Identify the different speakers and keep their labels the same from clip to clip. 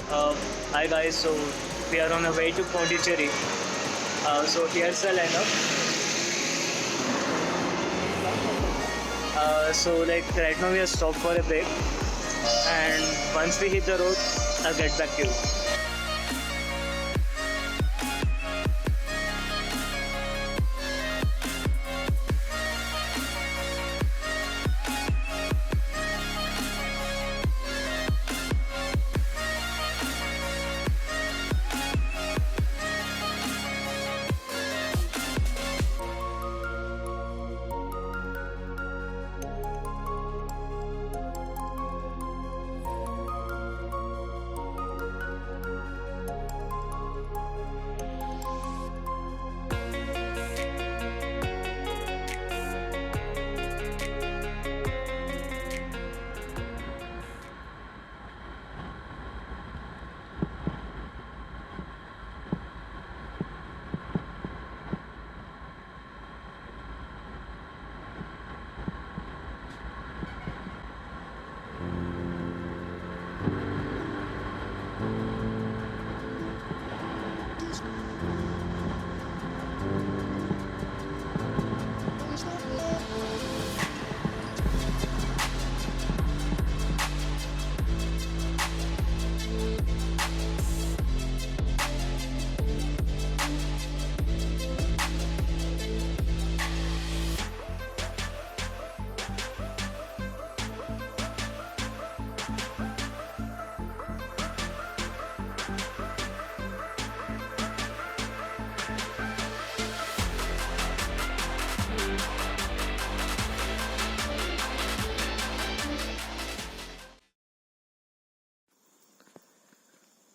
Speaker 1: Hi guys, so we are on our way to Pondicherry. So here's the lineup. So like right now we are stopped for a break, and once we hit the road, I'll get back to you.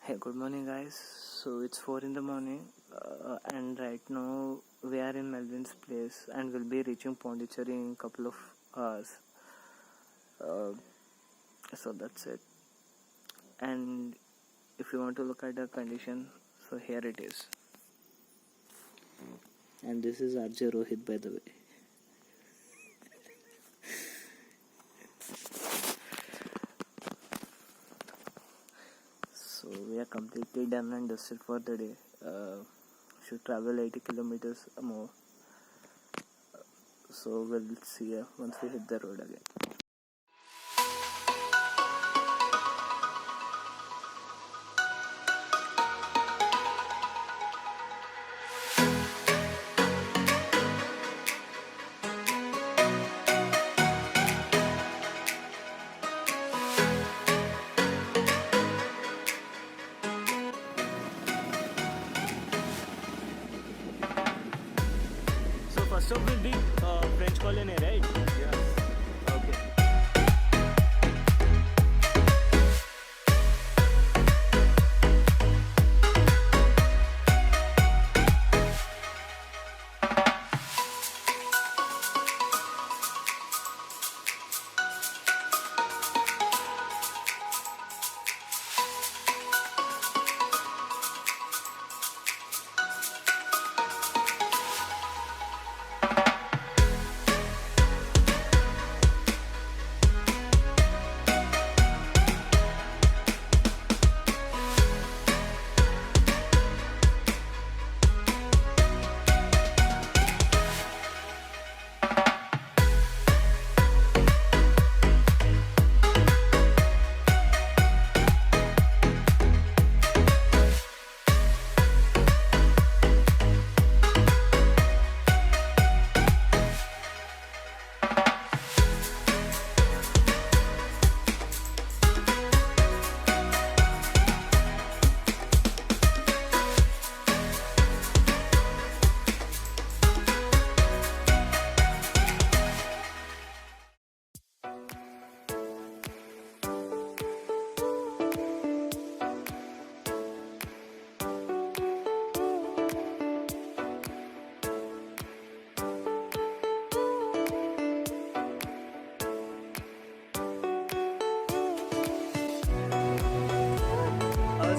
Speaker 1: Hey, good morning, guys. So it's 4 in the morning, and right now we are in Melvin's place, and we'll be reaching Pondicherry in a couple of hours. Uh, so that's it. And if you want to look at the condition, so here it is. And this is RJ Rohit, by the way. So we are completely done and dusted for the day. Should travel 80 kilometers more. So we'll see you once we hit the road again. So first up will be French colony, right? Yes. Okay.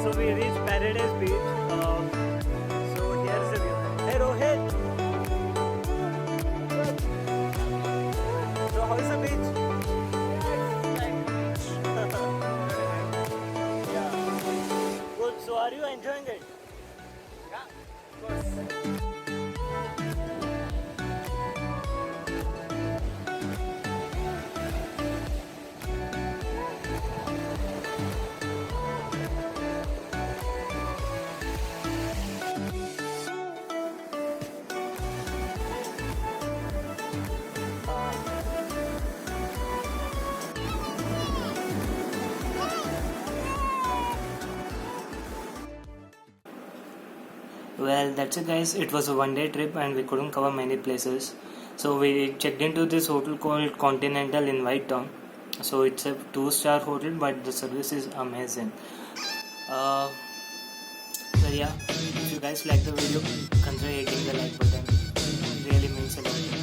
Speaker 1: So we reached Paradise Beach. So here's the view. Hey Rohit! So how is the beach? Yeah. are you enjoying it? Yeah, of course. Well, that's it, guys. It was a one-day trip and we couldn't cover many places. So we checked into this hotel called Continental in White Town. So it's a two-star hotel, but the service is amazing. Uh, so yeah, if you guys like the video, consider hitting the like button. It really means a lot.